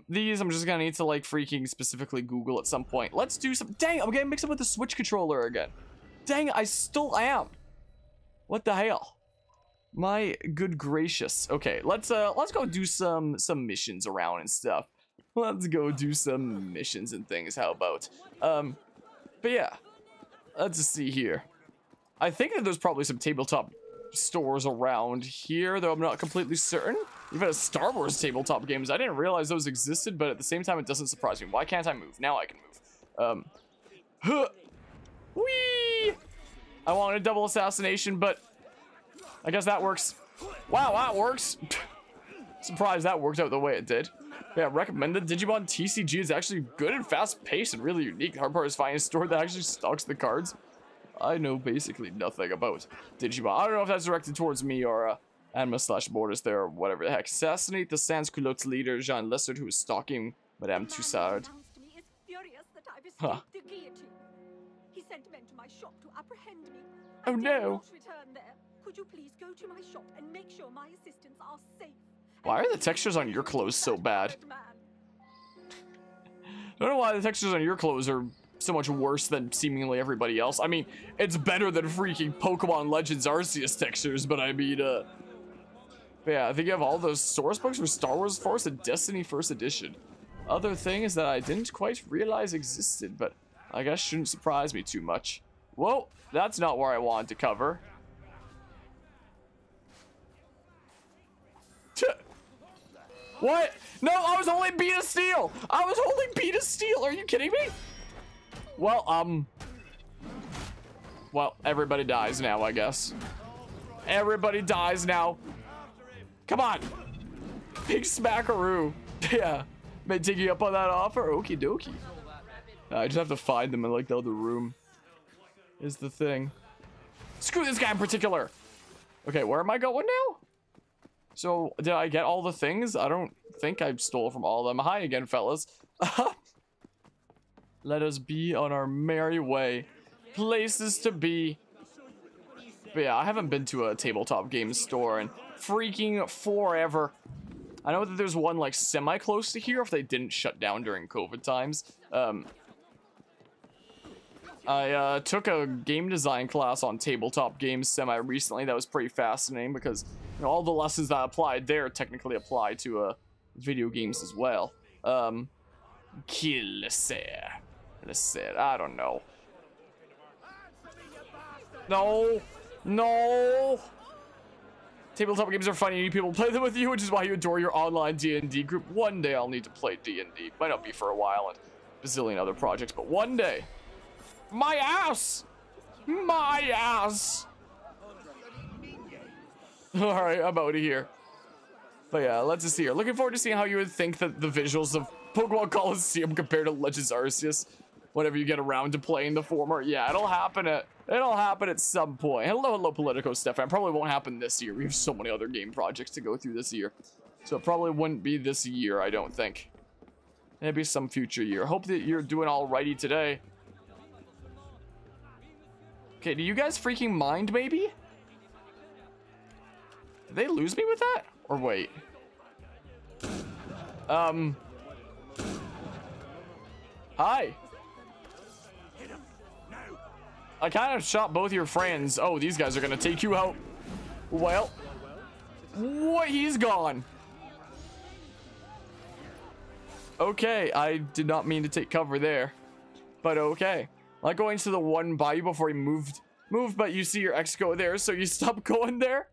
These I'm just gonna need to like freaking specifically Google at some point. Let's do some. Dang, I'm getting mixed up with the Switch controller again. Dang, I still am. What the hell? My good gracious. Okay, let's go do some missions around and stuff. Let's go do some missions and things. How about? But yeah, let's just see here. I think that there's probably some tabletop stores around here, though I'm not completely certain. Even a Star Wars tabletop games. I didn't realize those existed, but at the same time, it doesn't surprise me. Why can't I move? Now I can move. Whee! I wanted a double assassination, but I guess that works. Wow, that works. Surprised that worked out the way it did. Yeah, recommended. Digimon TCG is actually good and fast-paced and really unique. The hard part is finding a store that actually stocks the cards. I know basically nothing about Digimon. I don't know if that's directed towards me or Anima/Mortis there or whatever the heck. Assassinate the Sans-Culottes leader, Jean Lessard, who is stalking Madame Tussaud. Huh. He sent men to my shop to apprehend me. Oh no. Return there. Could you please go to my shop and make sure my assistants are safe? Why are the textures on your clothes so bad? I don't know why the textures on your clothes are so much worse than seemingly everybody else. I mean, it's better than freaking Pokemon Legends Arceus textures, but I mean, yeah, I think you have all those source books for Star Wars Force and Destiny First Edition. Other things that I didn't quite realize existed, but I guess shouldn't surprise me too much. Whoa, that's not where I wanted to cover. What? No, I was only beat of steel. I was only beat of steel. Are you kidding me? Well, well, everybody dies now, I guess. Everybody dies now. Come on. Big smackaroo. Yeah. May take you up on that offer? Okie dokie. I just have to find them in like the other room. Is the thing. Screw this guy in particular. Okay, where am I going now? So, did I get all the things? I don't think I stole from all of them. Hi again, fellas. Let us be on our merry way. Places to be. But yeah, I haven't been to a tabletop game store in freaking forever. I know that there's one like semi-close to here if they didn't shut down during COVID times. I took a game design class on tabletop games semi-recently. That was pretty fascinating because you know, all the lessons that applied there technically apply to video games as well. I don't know. No. No. Tabletop games are fun. You need people to play them with you, which is why you adore your online D&D group. One day I'll need to play D&D. Might not be for a while and a bazillion other projects, but one day. My ass! My ass! Alright, I'm out of here. But yeah, let's just see here. Looking forward to seeing how you would think that the visuals of Pokemon Coliseum compared to Legends Arceus whenever you get around to playing the former. Yeah, it'll happen at some point. Hello, Politico Stefan. Probably won't happen this year. We have so many other game projects to go through this year. So it probably wouldn't be this year, I don't think. Maybe some future year. Hope that you're doing alrighty today. Okay, do you guys freaking mind, maybe? Did they lose me with that? Or wait. Hi. I kind of shot both your friends. Oh, these guys are gonna take you out. Well. What? He's gone. Okay, I did not mean to take cover there. But okay. Like going to the one by you before he moved, but you see your ex go there, so you stop going there.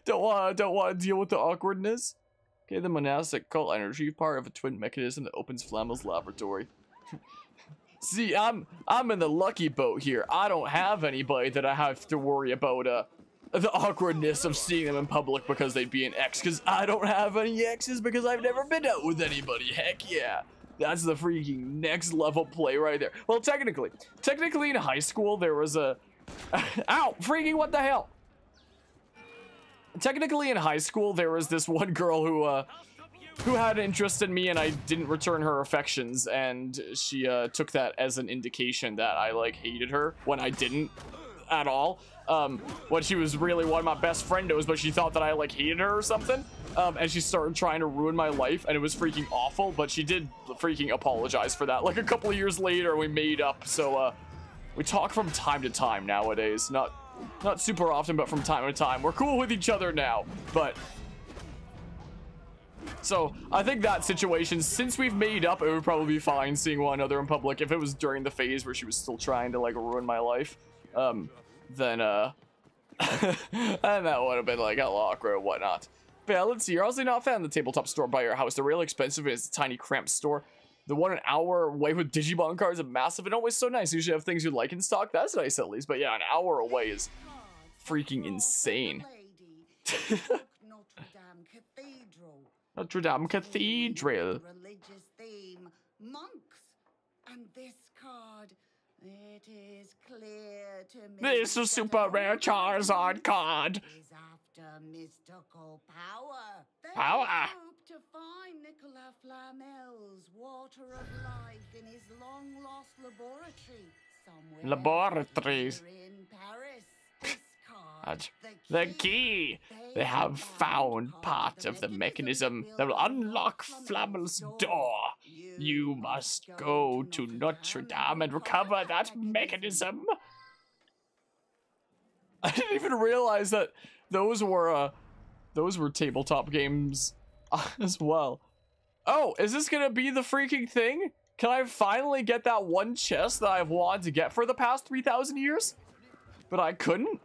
don't want to deal with the awkwardness. Okay, the monastic cult energy, part of a twin mechanism that opens Flammel's laboratory. See, I'm in the lucky boat here. I don't have anybody that I have to worry about the awkwardness of seeing them in public because they'd be an ex, because I don't have any exes because I've never been out with anybody. Heck yeah. That's the freaking next level play right there. Well, technically in high school, there was a... Ow! Freaking what the hell? Technically in high school, there was this one girl who had an interest in me and I didn't return her affections, and she took that as an indication that I, like, hated her when I didn't. at all. When she was really one of my best friendos, but she thought that I like hated her or something. And she started trying to ruin my life, and it was freaking awful, but she did freaking apologize for that. Like a couple of years later, we made up, so we talk from time to time nowadays. Not super often, but from time to time. We're cool with each other now, but... So, I think that situation, since we've made up, it would probably be fine seeing one another in public. If it was during the phase where she was still trying to, like, ruin my life, then, and that would have been, like, a little awkward or whatnot. But yeah, let's see. You're obviously not a fan of the tabletop store by your house. They're really expensive, and it's a tiny, cramped store. The 1 hour away with Digimon cards is massive and always so nice. You usually have things you like in stock. That's nice, at least. But yeah, an hour away is freaking insane. Notre Dame Cathedral. Religious theme, monks, and this card. It is clear to me. This is super rare Charizard card. Is after mystical power. They Power. hope to find Nicolas Flamel's water of life in his long-lost laboratory somewhere. Laboratories. Here in Paris. This card. The key. They have found part of the mechanism that will unlock Flamel's door. You must go to Notre Dame and recover that mechanism. I didn't even realize that those were tabletop games as well. Oh, is this gonna be the freaking thing? Can I finally get that one chest that I've wanted to get for the past 3,000 years? But I couldn't?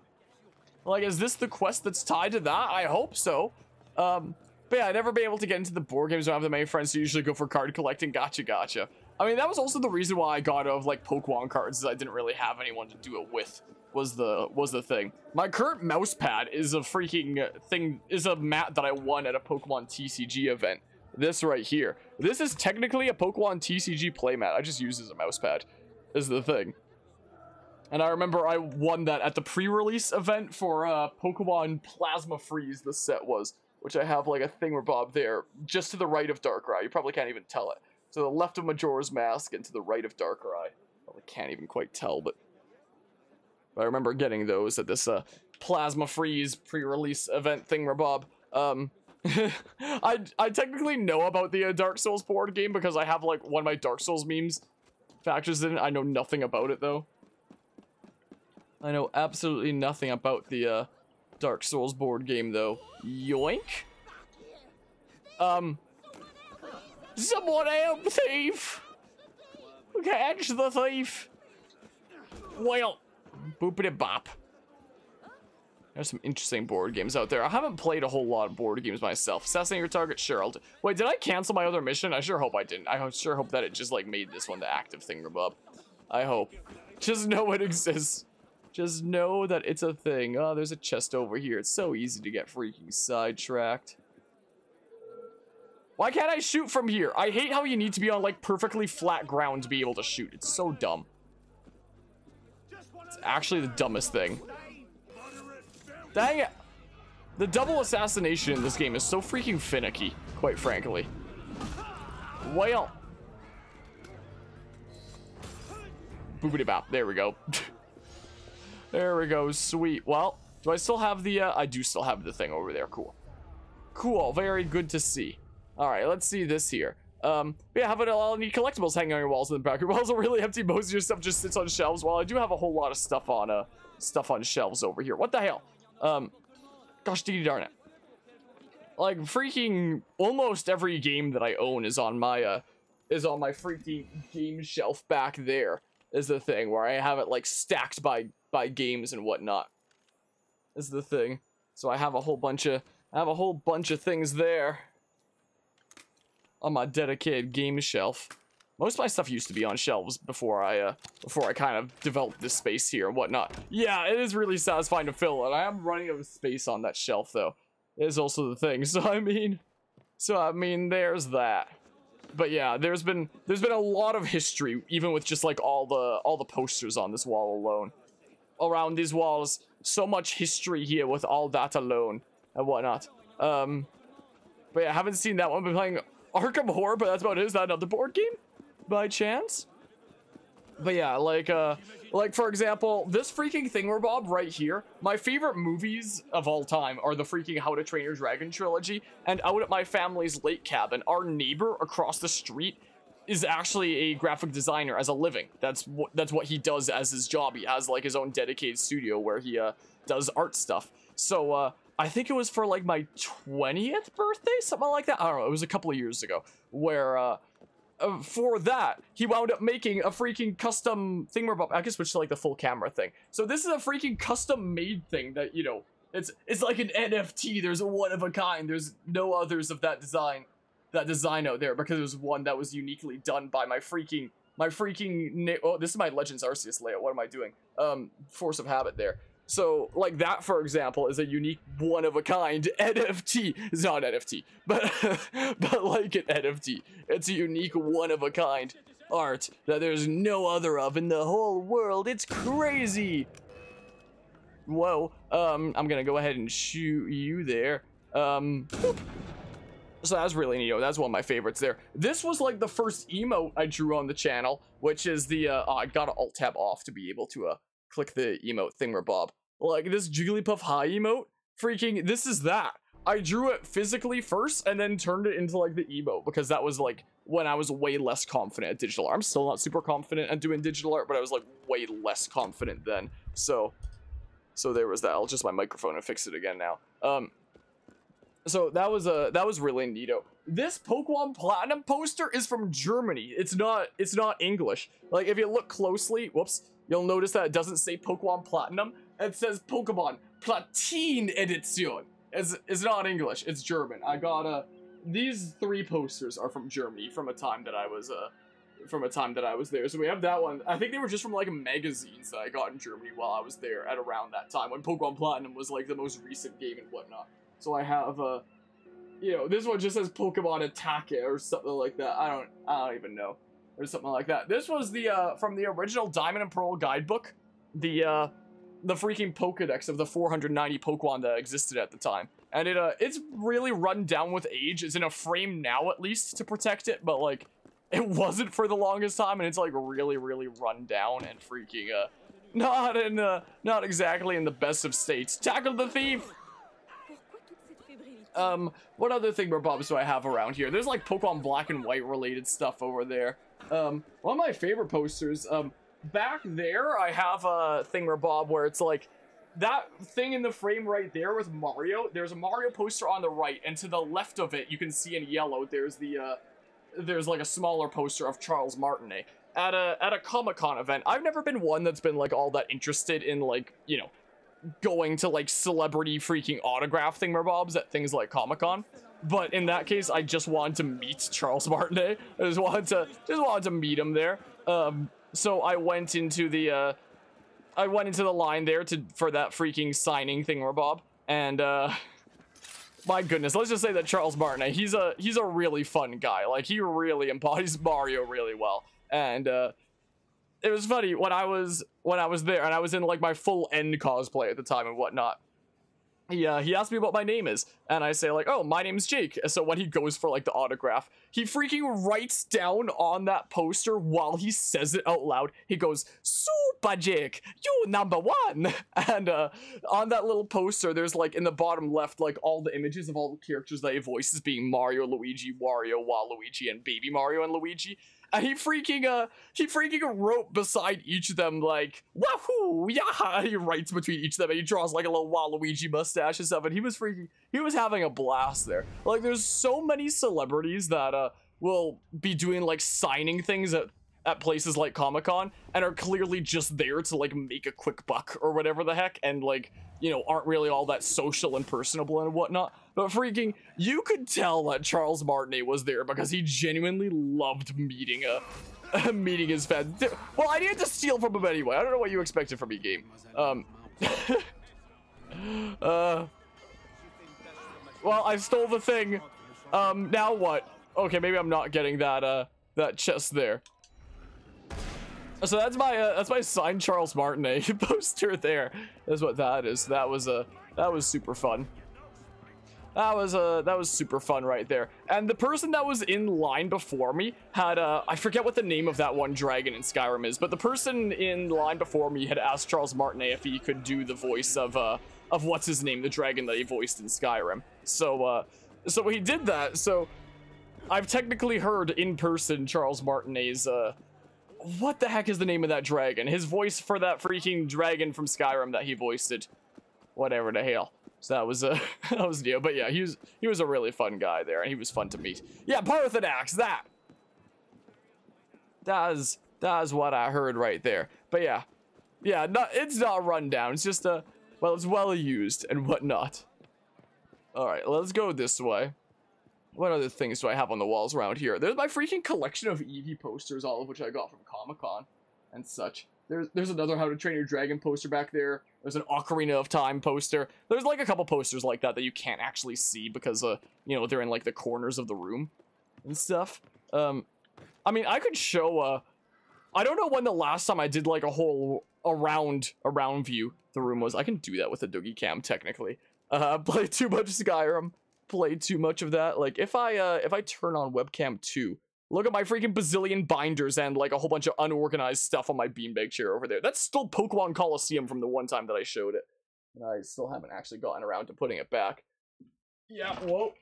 Like, is this the quest that's tied to that? I hope so. But yeah, I've never been able to get into the board games. I don't have that many friends who usually go for card collecting. Gotcha. I mean, that was also the reason why I got out of, like, Pokemon cards, is I didn't really have anyone to do it with, was the thing. My current mouse pad is a freaking thing, is a mat that I won at a Pokemon TCG event. This right here. This is technically a Pokemon TCG playmat. I just use it as a mouse pad, is the thing. And I remember I won that at the pre-release event for Pokemon Plasma Freeze, the set was. Which I have like a thingamabob there, just to the right of Darkrai. You probably can't even tell it. To the left of Majora's Mask and to the right of Darkrai. Well, I can't even quite tell, but I remember getting those at this Plasma Freeze pre-release event thingamabob. I technically know about the Dark Souls board game because I have like one of my Dark Souls memes factors in it. I know nothing about it though. I know absolutely nothing about the Dark Souls board game though. Yoink. Someone help, thief! Catch the thief! Well, boopity bop. There's some interesting board games out there. I haven't played a whole lot of board games myself. Assassinate your target? Sure, I'll do. Wait, did I cancel my other mission? I sure hope I didn't. I sure hope that it just like made this one the active thingamabob. I hope. Just know it exists. Just know that it's a thing. Oh, there's a chest over here. It's so easy to get freaking sidetracked. Why can't I shoot from here? I hate how you need to be on, like, perfectly flat ground to be able to shoot. It's so dumb. It's actually the dumbest thing. Dang it. The double assassination in this game is so freaking finicky, quite frankly. Well. Boopity bop. There we go. There we go, sweet. Well, do I still have the, I do still have the thing over there, cool. Cool, very good to see. Alright, let's see this here. Yeah, have all any collectibles hanging on your walls in the back. Your walls are really empty, most of your stuff just sits on shelves, while I do have a whole lot of stuff on shelves over here. What the hell? Gosh dee darn it. Like, freaking, almost every game that I own is on my freaking game shelf back there, is the thing, where I have it, like, stacked by games and whatnot, is the thing. So I have a whole bunch of things there on my dedicated game shelf. Most of my stuff used to be on shelves before I kind of developed this space here and whatnot. Yeah, it is really satisfying to fill, and I am running out of space on that shelf though. It is also the thing. So I mean, there's that. But yeah, there's been a lot of history, even with just like all the posters on this wall alone. Around these walls, so much history here with all that alone and whatnot. But yeah, I haven't seen that one. I've been playing Arkham Horror, but that's about it. Is that another board game by chance? But yeah, like for example, this freaking thingamabob right here, my favorite movies of all time are the freaking How to Train Your Dragon trilogy, and out at my family's lake cabin, our neighbor across the street is actually a graphic designer as a living. That's what he does as his job. He has like his own dedicated studio where he does art stuff. So I think it was for like my 20th birthday, something like that. I don't know, it was a couple of years ago, where for that, he wound up making a freaking custom thingamabob. I can switch to like the full camera thing. So this is a freaking custom made thing that, you know, it's like an NFT. There's a one of a kind. There's no others of that design out there, because it was one that was uniquely done by my freaking oh, this is my Legends Arceus layout. What am I doing? Force of Habit there. So, like that, for example, is a unique one-of-a-kind NFT. It's not an NFT, but like an NFT. It's a unique one-of-a-kind art that there's no other of in the whole world. It's crazy! Whoa. I'm gonna go ahead and shoot you there. Boop. So that's really neat. That's one of my favorites there. This was like the first emote I drew on the channel, which is the, I gotta Alt-Tab off to be able to, click the emote thingamabob. Like this Jigglypuff High emote, freaking, this is that. I drew it physically first and then turned it into like the emote, because that was like when I was way less confident at digital art. I'm still not super confident at doing digital art, but I was like way less confident then. So there was that. I'll adjust my microphone and fix it again now. So that was really neato. This Pokemon Platinum poster is from Germany. It's not English. Like if you look closely, whoops, you'll notice that it doesn't say Pokemon Platinum. It says Pokemon Platine Edition. It's not English. It's German. I got these 3 posters are from Germany from a time that I was there. So we have that one. I think they were just from like magazines that I got in Germany while I was there at around that time when Pokemon Platinum was like the most recent game and whatnot. So I have you know, this one just says Pokemon Attack or something like that. I don't even know. Or something like that. This was the from the original Diamond and Pearl guidebook, the freaking Pokedex of the 490 Pokemon that existed at the time. And it's really run down with age. It's in a frame now at least to protect it, but like it wasn't for the longest time, and it's like really run down and freaking not exactly in the best of states. Tackle the thief! What other thingamabobs do I have around here? There's like Pokemon Black and White related stuff over there. One of my favorite posters, back there I have a thingamabob where it's like that thing in the frame right there with Mario. There's a Mario poster on the right, and to the left of it, you can see in yellow, there's like a smaller poster of Charles Martinet at a Comic-Con event. I've never been one that's been like all that interested in like, you know, going to like celebrity freaking autograph thingamabobs at things like Comic-Con. But in that case, I just wanted to meet Charles Martinet. I just wanted to meet him there. So I went into the line there for that freaking signing thingamabob, and my goodness, let's just say that Charles Martinet, he's a really fun guy. Like he really embodies Mario really well, and it was funny when I was there and I was in like my full N cosplay at the time and whatnot. He asked me what my name is, and I say like, oh, my name's Jake. So when he goes for like the autograph, he freaking writes down on that poster while he says it out loud. He goes, "Super Jake, you #1." And on that little poster, there's like in the bottom left like all the images of all the characters that he voices, being Mario, Luigi, Wario, Waluigi, and Baby Mario and Luigi. And he freaking wrote beside each of them like, "Wahoo, yeah!" He writes between each of them, and he draws like a little Waluigi mustache and stuff. And he was having a blast there. Like, there's so many celebrities that will be doing like signing things at places like Comic-Con and are clearly just there to like make a quick buck or whatever the heck, and like, you know, aren't really all that social and personable and whatnot. But freaking, you could tell that Charles Martinet was there because he genuinely loved meeting his fans. Well, I needed to steal from him anyway. I don't know what you expected from me, game. Well, I stole the thing. Now what? Okay, maybe I'm not getting that chest there. So that's my signed Charles Martinet poster there. That's what that is. That was super fun. That was super fun right there. And the person that was in line before me had I forget what the name of that one dragon in Skyrim is, but the person in line before me had asked Charles Martinet if he could do the voice of what's his name, the dragon that he voiced in Skyrim. So so he did that. So I've technically heard in person Charles Martinet's what the heck is the name of that dragon? His voice for that freaking dragon from Skyrim that he voiced it. Whatever the hell. So that was that was new. But yeah, he was a really fun guy there, and he was fun to meet. Yeah, Parthenax, that is what I heard right there. But yeah, it's not run down. It's just well, it's well used and whatnot. All right, let's go this way. What other things do I have on the walls around here? There's my freaking collection of Eevee posters, all of which I got from Comic-Con and such. There's another How to Train Your Dragon poster back there. There's an Ocarina of Time poster. There's like a couple posters like that that you can't actually see because, you know, they're in like the corners of the room and stuff. I mean, I could show, I don't know when the last time I did like a whole around view the room was. I can do that with a Doogie Cam technically. Played too much Skyrim. Played too much of that. Like if I turn on webcam 2, look at my freaking bazillion binders and like a whole bunch of unorganized stuff on my beanbag chair over there. That's still Pokemon Coliseum from the one time that I showed it. And I still haven't actually gotten around to putting it back. Yeah, whoa.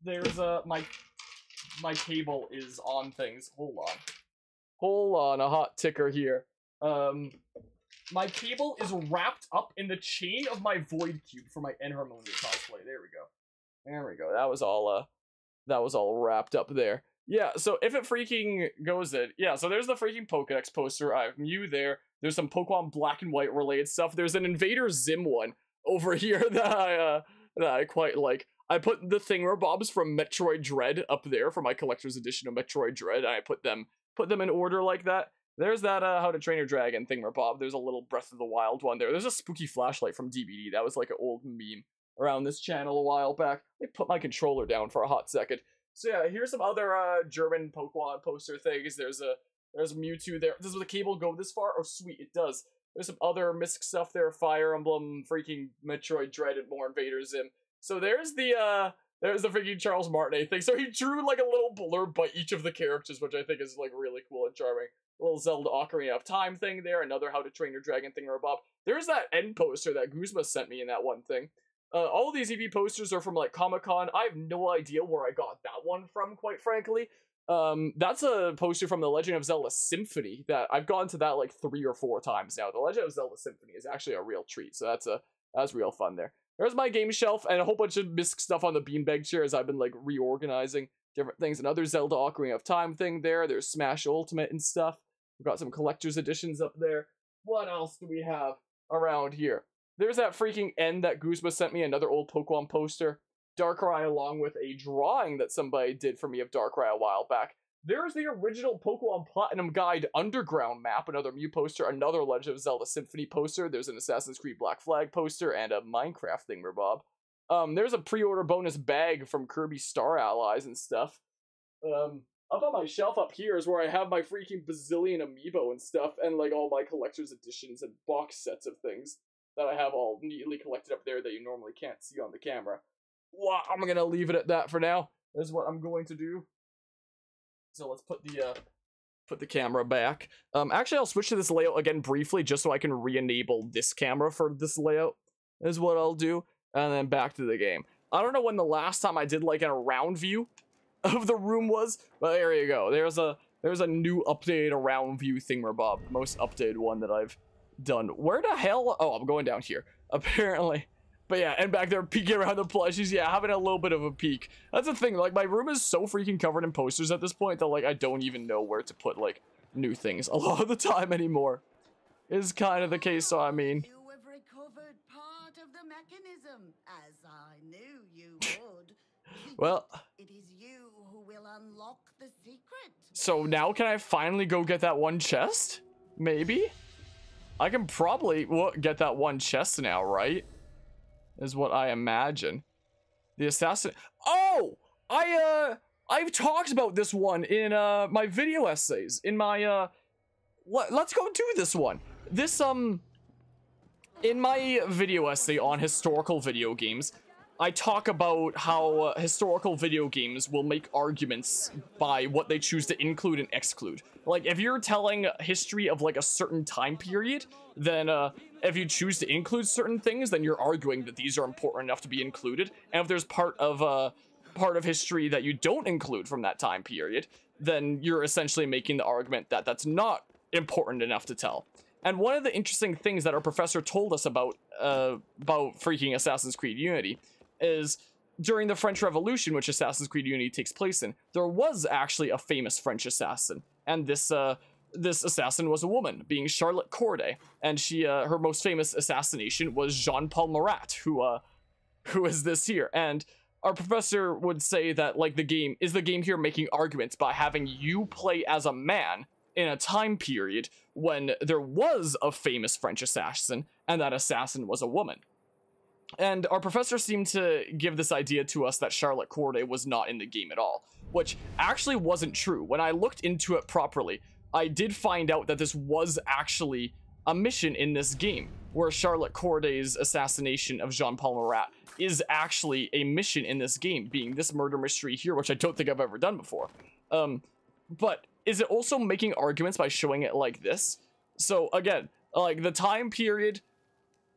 There's my cable is on things. Hold on, a hot ticker here. My cable is wrapped up in the chain of my Void Cube for my Enharmonia cosplay. There we go. There we go. That was all wrapped up there. Yeah, so if it freaking goes in, yeah, so there's the freaking Pokedex poster. I have Mew there. There's some Pokemon Black and White related stuff. There's an Invader Zim one over here that I quite like. I put the thingamabobs from Metroid Dread up there for my collector's edition of Metroid Dread. And I put them in order like that. There's that How to Train Your Dragon thingamabob. There's a little Breath of the Wild one there. There's a spooky flashlight from DBD. That was like an old meme around this channel a while back. Let me put my controller down for a hot second. So yeah, here's some other German Pokemon poster things. There's Mewtwo there. Does the cable go this far? Oh sweet, it does. There's some other Myst stuff there, Fire Emblem, freaking Metroid Dread, and more Invader Zim. So there's the freaking Charles Martinet thing. So he drew like a little blurb by each of the characters, which I think is like really cool and charming. A little Zelda Ocarina of Time thing there, another How to Train Your Dragon thing or Bob. There's that end poster that Guzma sent me in that one thing. All of these EV posters are from like Comic-Con. I have no idea where I got that one from, quite frankly. That's a poster from The Legend of Zelda Symphony that I've gone to that like 3 or 4 times now. The Legend of Zelda Symphony is actually a real treat, so that's real fun there. There's my game shelf and a whole bunch of Myst stuff on the beanbag chair as I've been like reorganizing different things. Another Zelda Ocarina of Time thing there. There's Smash Ultimate and stuff. We've got some collector's editions up there. What else do we have around here? There's that freaking end that Guzma sent me, another old Pokemon poster. Darkrai along with a drawing that somebody did for me of Darkrai a while back. There's the original Pokemon Platinum Guide Underground map, another Mew poster, another Legend of Zelda Symphony poster. There's an Assassin's Creed Black Flag poster, and a Minecraft thingamabob. There's a pre-order bonus bag from Kirby Star Allies and stuff. Up on my shelf up here is where I have my freaking bazillion amiibo and stuff, and like all my collector's editions and box sets of things that I have all neatly collected up there that you normally can't see on the camera. Well, I'm gonna leave it at that for now. That's what I'm going to do. So let's put the camera back. Actually, I'll switch to this layout again briefly just so I can re-enable this camera for this layout is what I'll do. And then back to the game. I don't know when the last time I did like an around view of the room was, but there you go. There's a new updated around view thingamabob, most updated one that I've done. Where the hell? Oh, I'm going down here apparently. But yeah, and back there peeking around the plushies, yeah, having a little bit of a peek. That's the thing, like my room is so freaking covered in posters at this point that like I don't even know where to put like new things a lot of the time anymore. Is kind of the case. So I mean, You have recovered part of the mechanism, as I knew you would. well, It is you who will unlock the secret. so now can I finally go get that one chest? Maybe? I can probably get that one chest now, right? Is what I imagine. The assassin. Oh! I've talked about this one in my video essays. In my let's go do this one. This in my video essay on historical video games, I talk about how historical video games will make arguments by what they choose to include and exclude. Like, if you're telling history of, like, a certain time period, then, if you choose to include certain things, then you're arguing that these are important enough to be included. And if there's part of history that you don't include from that time period, then you're essentially making the argument that that's not important enough to tell. And one of the interesting things that our professor told us about freaking Assassin's Creed Unity is during the French Revolution, which Assassin's Creed Unity takes place in, there was actually a famous French assassin, and this assassin was a woman, being Charlotte Corday, and she her most famous assassination was Jean-Paul Marat, who is this here. And our professor would say that, like, the game here making arguments by having you play as a man in a time period when there was a famous French assassin, and that assassin was a woman. And our professor seemed to give this idea to us that Charlotte Corday was not in the game at all, which actually wasn't true. When I looked into it properly, I did find out that this was actually a mission in this game, where Charlotte Corday's assassination of Jean-Paul Marat is actually a mission in this game, being this murder mystery here, which I don't think I've ever done before. But is it also making arguments by showing it like this? So again, like, the time period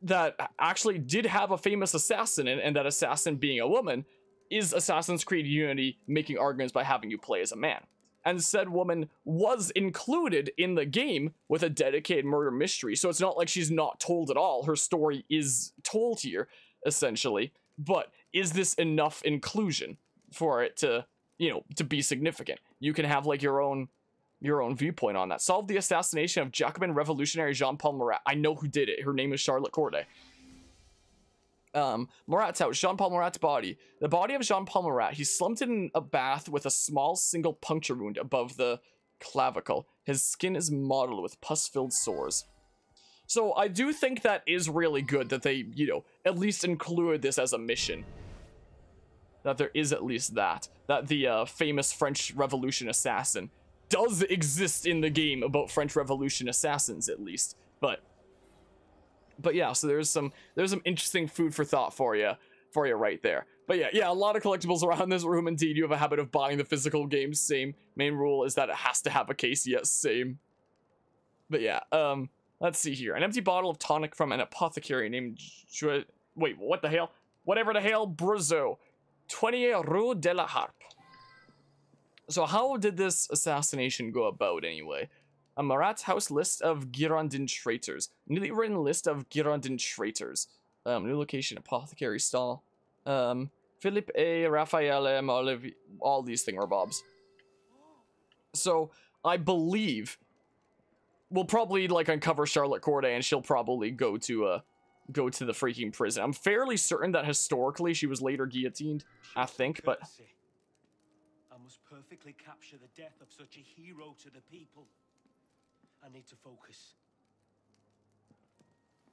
that actually did have a famous assassin and that assassin being a woman is Assassin's Creed Unity making arguments by having you play as a man. And said woman was included in the game with a dedicated murder mystery, so it's not like she's not told at all. Her story is told here, essentially. But is this enough inclusion for it to, you know, to be significant? You can have, like, your own viewpoint on that. Solve the assassination of Jacobin revolutionary Jean-Paul Marat. I know who did it. Her name is Charlotte Corday. Marat's house. Jean-Paul Marat's body. The body of Jean-Paul Marat. He's slumped in a bath with a small single puncture wound above the clavicle. His skin is mottled with pus-filled sores. So I do think that is really good that they, you know, at least included this as a mission. That there is at least that. That the famous French Revolution assassin does exist in the game about French Revolution assassins, at least. But yeah, so there's some interesting food for thought for you right there. But yeah, a lot of collectibles around this room. Indeed, you have a habit of buying the physical games. Same. Main rule is that it has to have a case. Yes, same. But yeah, let's see here. An empty bottle of tonic from an apothecary named wait, what the hell? Whatever the hell, Bruzzo. 28 Rue de la Harpe. So how did this assassination go about anyway? A Marat's house list of Girondin traitors. Newly written list of Girondin traitors. New location, apothecary stall. Philippe A, Raphael M, Olivier, all these thingamabobs. So I believe we'll probably, like, uncover Charlotte Corday, and she'll probably go to the freaking prison. I'm fairly certain that historically she was later guillotined, I think, but I must perfectly capture the death of such a hero to the people. I need to focus.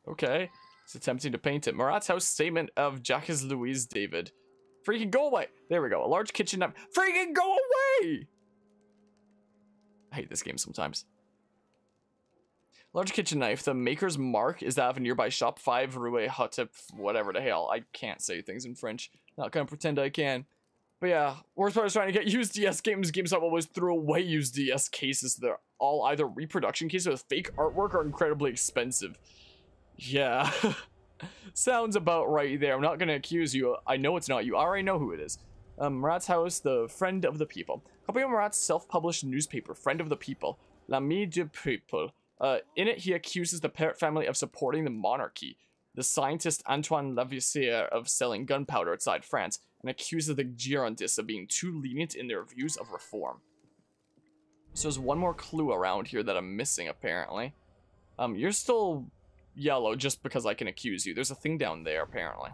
Okay. It's attempting to paint it. Marat's house statement of Jacques Louis David. Freaking go away. There we go. A large kitchen knife. Freaking go away! I hate this game sometimes. Large kitchen knife. The maker's mark is that of a nearby shop. 5 Rue Hotep. Whatever the hell. I can't say things in French. Not gonna pretend I can. But yeah, worst part is trying to get used DS games. GameStop always threw away used DS cases. They're all either reproduction cases with fake artwork or incredibly expensive. Yeah. Sounds about right there. I'm not going to accuse you. I know it's not you. I already know who it is. Marat's house, the friend of the people. Copy of Marat's self-published newspaper, Friend of the People. L'Ami du Peuple. In it, he accuses the Parrot family of supporting the monarchy. The scientist Antoine Lavoisier of selling gunpowder outside France, and accuses the Girondists of being too lenient in their views of reform. So there's one more clue around here that I'm missing, apparently. You're still yellow just because I can accuse you. There's a thing down there, apparently.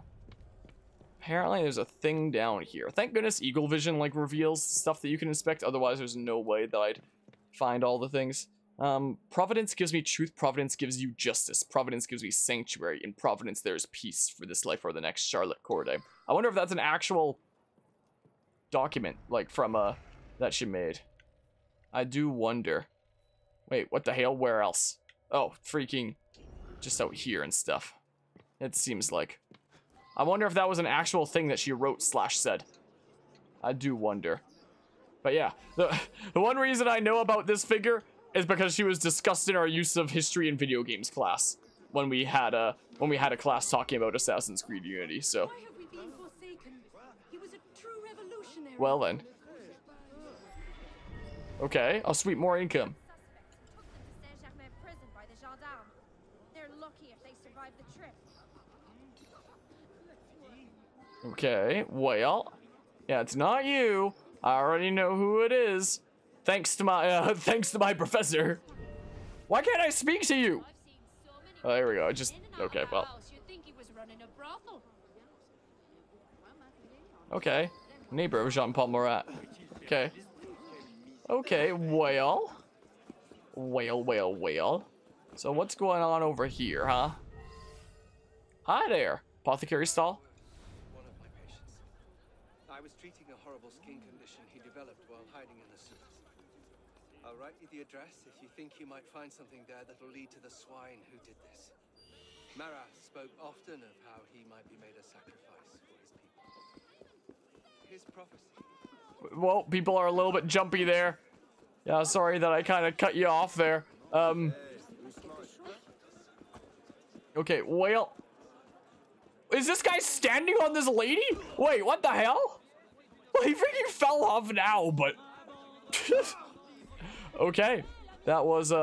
Apparently there's a thing down here. Thank goodness Eagle Vision, like, reveals stuff that you can inspect. Otherwise, there's no way that I'd find all the things. Providence gives me truth. Providence gives you justice. Providence gives me sanctuary. In Providence, there's peace for this life or the next. Charlotte Corday. I wonder if that's an actual document, like, from, that she made. I do wonder. Wait, what the hell? Where else? Oh, freaking just out here and stuff. It seems like. I wonder if that was an actual thing that she wrote slash said. I do wonder. But yeah, the one reason I know about this figure is because she was discussed in our use of history in video games class when we had a class talking about Assassin's Creed Unity. So, Why have we been forsaken? He was a true revolutionary. well then. Okay, I'll sweep more income. Suspects took them to Saint-Germain prison by the gendarmes. They're lucky if they survive the trip. Okay, well, yeah, it's not you. I already know who it is. Thanks to my professor. Why can't I speak to you? I've seen so many Oh, there we go. I just in and out okay, of that well. house, you'd think he was running a brothel. Okay. Neighbor of Jean-Paul Marat. Okay. Okay, well. Well. So what's going on over here, huh? Hi there. Apothecary stall. One of my patients. I was treating a horrible skin condition he developed while hiding in the sewers. I'll write you the address if you think you might find something there that'll lead to the swine who did this. Marat spoke often of how he might be made a sacrifice for his people. His prophecy. Well, people are a little bit jumpy there. Yeah, sorry that I kind of cut you off there. Okay, well. Is this guy standing on this lady? Wait, what the hell? Well, he freaking fell off now, but... Okay, that was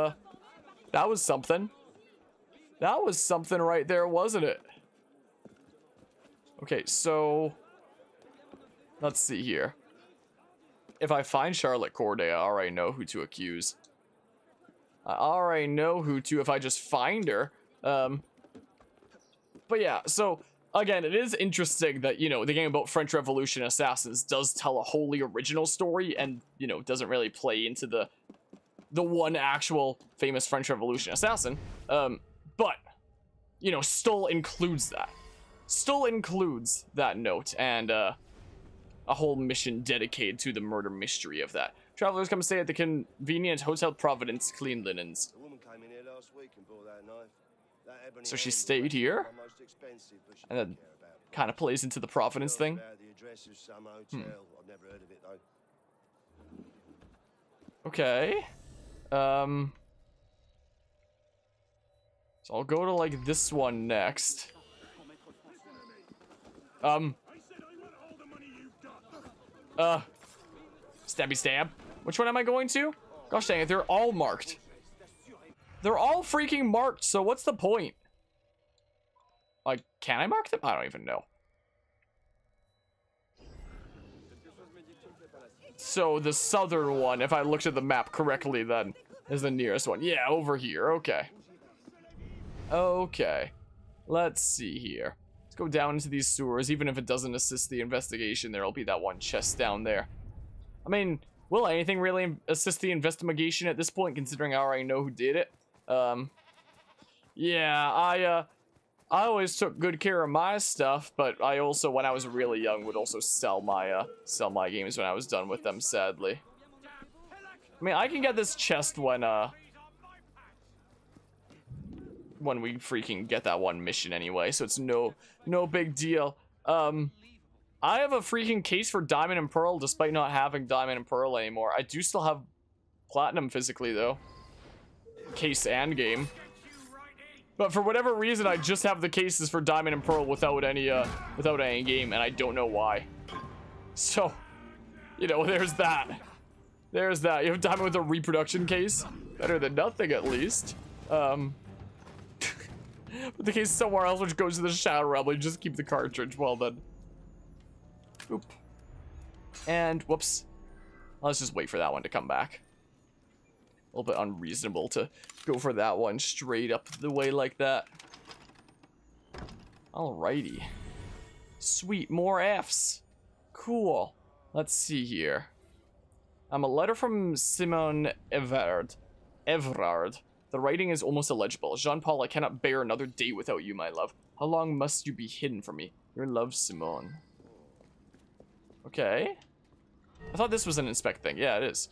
something. That was something right there, wasn't it? Okay, so... Let's see here. If I find Charlotte Corday, I already know who to accuse. I already know who to if I just find her. But yeah, so... Again, it is interesting that, you know, the game about French Revolution assassins does tell a wholly original story and, you know, doesn't really play into the one actual famous French Revolution assassin. But, you know, still includes that. Still includes that note and a whole mission dedicated to the murder mystery of that. Travelers come stay at the convenient Hotel Providence, clean linens. The woman came in here last week and bought that knife. That ebony So she handle stayed was here? almost expensive, but she And didn't then care about it. kind of plays into the Providence thing. About the address of some hotel. I've never heard of it though. Okay. So I'll go to like this one next. Stabby stab. Which one am I going to? Gosh dang it, they're all marked. They're all freaking marked, so what's the point? Like, can I mark them? I don't even know. So the southern one, if I looked at the map correctly, then is the nearest one. Yeah, over here. Okay. Okay. Let's see here. Let's go down into these sewers. Even if it doesn't assist the investigation, there'll be that one chest down there. I mean, will anything really assist the investigation at this point, considering I already know who did it? Yeah, I always took good care of my stuff, but I also, when I was really young, would also sell my games when I was done with them, sadly. I mean, I can get this chest when we freaking get that one mission anyway, so it's no big deal. I have a freaking case for Diamond and Pearl, despite not having Diamond and Pearl anymore. I do still have Platinum physically, though. Case and game. But for whatever reason, I just have the cases for Diamond and Pearl without any game, and I don't know why. So, you know, there's that. There's that. You have Diamond with a reproduction case. Better than nothing, at least. But the case is somewhere else, which goes to the Shadow Realm. You just keep the cartridge. Well then. Oop. And, whoops. Let's just wait for that one to come back. A little bit unreasonable to go for that one straight up the way like that. Alrighty. Sweet, more Fs. Cool. Let's see here. A letter from Simon Evrard. The writing is almost illegible. Jean-Paul, I cannot bear another day without you, my love. How long must you be hidden from me? Your love, Simone. Okay. I thought this was an inspect thing. Yeah, it is.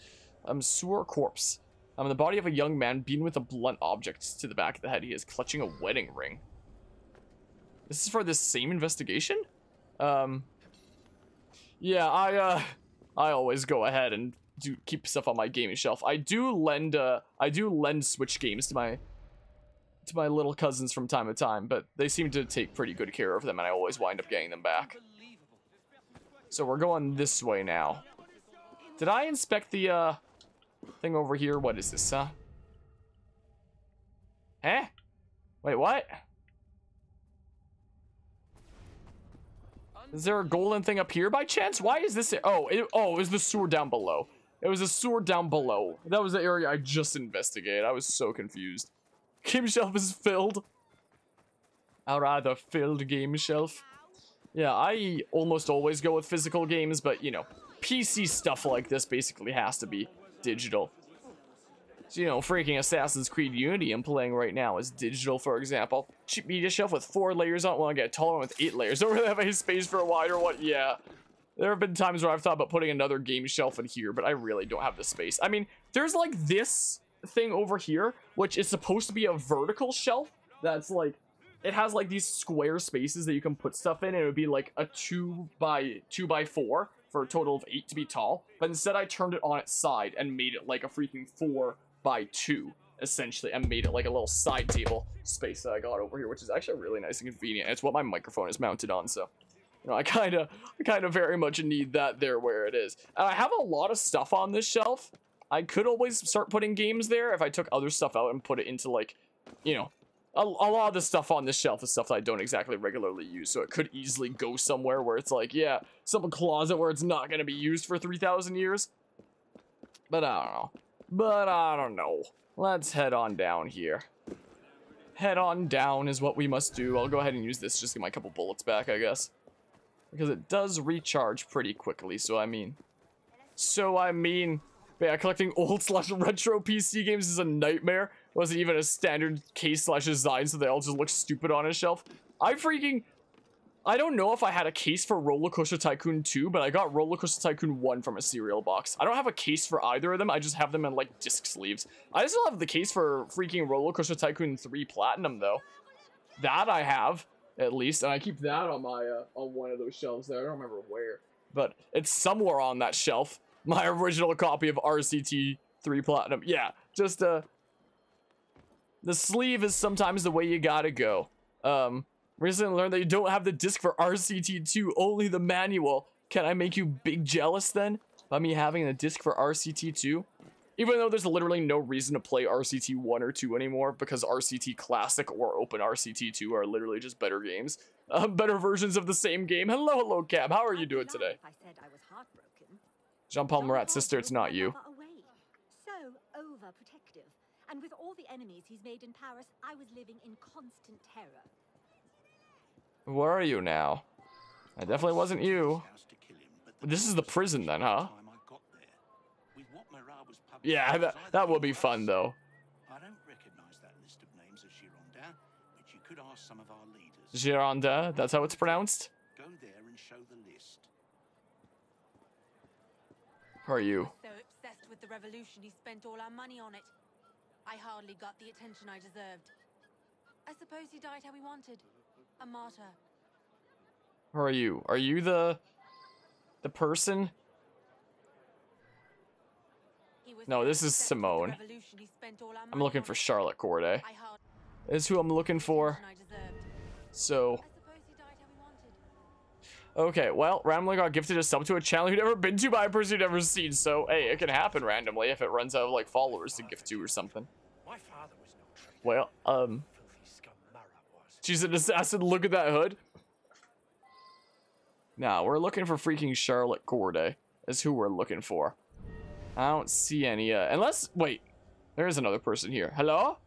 Sewer corpse. The body of a young man beaten with a blunt object to the back of the head. He is clutching a wedding ring. This is for this same investigation? Yeah, I always go ahead and keep stuff on my gaming shelf. I do lend Switch games to my little cousins from time to time, but they seem to take pretty good care of them, and I always wind up getting them back. So we're going this way now. Did I inspect the thing over here? What is this, huh? Eh? Wait, what? Is there a golden thing up here by chance? Why is this? Oh, it was the sewer down below. It was a sewer down below. That was the area I just investigated. I was so confused. Game shelf is filled. A rather filled game shelf. Yeah, I almost always go with physical games, but you know, PC stuff like this basically has to be digital. So, you know, freaking Assassin's Creed Unity I'm playing right now is digital, for example. Cheap media shelf with 4 layers on it. Well, I get a taller one with 8 layers. Don't really have any space for a wider one. Yeah. There have been times where I've thought about putting another game shelf in here, but I really don't have the space. I mean, there's like this thing over here, which is supposed to be a vertical shelf. That's like, it has like these square spaces that you can put stuff in, and it would be like a 2 by 4 for a total of 8 to be tall. But instead I turned it on its side and made it like a freaking 4 by 2, essentially, and made it like a little side table space that I got over here, which is actually really nice and convenient. It's what my microphone is mounted on, so you know, I kind of very much need that there where it is. And I have a lot of stuff on this shelf. I could always start putting games there if I took other stuff out and put it into, like, you know, a lot of the stuff on this shelf is stuff that I don't exactly regularly use, so it could easily go somewhere where it's like, yeah, some closet where it's not going to be used for 3,000 years. But I don't know. Let's head on down here. Head on down is what we must do. I'll go ahead and use this just to get my couple bullets back, I guess. Because it does recharge pretty quickly, so I mean, yeah, collecting old/retro PC games is a nightmare. It wasn't even a standard case/design, so they all just look stupid on a shelf. I don't know if I had a case for Roller Coaster Tycoon 2, but I got Roller Coaster Tycoon 1 from a cereal box. I don't have a case for either of them, I just have them in, like, disc sleeves. I still have the case for freaking Roller Coaster Tycoon 3 Platinum, though. That I have, at least, and I keep that on my, on one of those shelves there. I don't remember where, but it's somewhere on that shelf. My original copy of RCT 3 Platinum. Yeah, just, the sleeve is sometimes the way you gotta go. Recently learned that you don't have the disc for RCT2, only the manual. Can I make you big jealous then by me having the disc for RCT2? Even though there's literally no reason to play RCT1 or 2 anymore, because RCT Classic or Open RCT2 are literally just better games. Better versions of the same game. Hello, Cab. How are you doing today? Jean-Paul Murat's sister, it's not you. So overprotective. And with all the enemies he's made in Paris, I was living in constant terror. Where are you now? I definitely wasn't you. This is the prison then, huh? Yeah, that would be fun though. I don't recognize that list of names of Girondins, but you could ask some of our leaders. Girondin, that's how it's pronounced? Go there and show the list. Who are you? So obsessed with the revolution, he spent all our money on it. I hardly got the attention I deserved. I suppose he died how he wanted. A martyr. Who are you? Are you the person? No, this is Simone. I'm looking for Charlotte Corday. Is who I'm looking for. So. Okay, well, randomly got gifted a sub to a channel you've never been to by a person you've never seen. So, hey, it can happen randomly if it runs out of, like, followers to gift to or something. Well, she's an assassin. Look at that hood. Nah, we're looking for freaking Charlotte Corday. Is who we're looking for. I don't see any, unless, wait. There is another person here. Hello?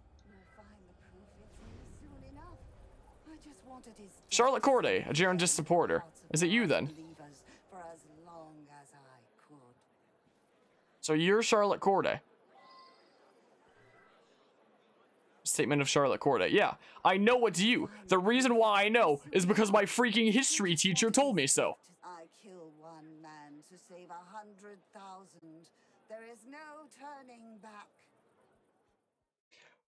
Charlotte Corday, a Girondist supporter. Is it you then? So you're Charlotte Corday. Statement of Charlotte Corday. Yeah, I know it's you. The reason why I know is because my freaking history teacher told me so. I kill one man to save 100,000. There is no turning back.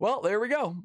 Well, there we go.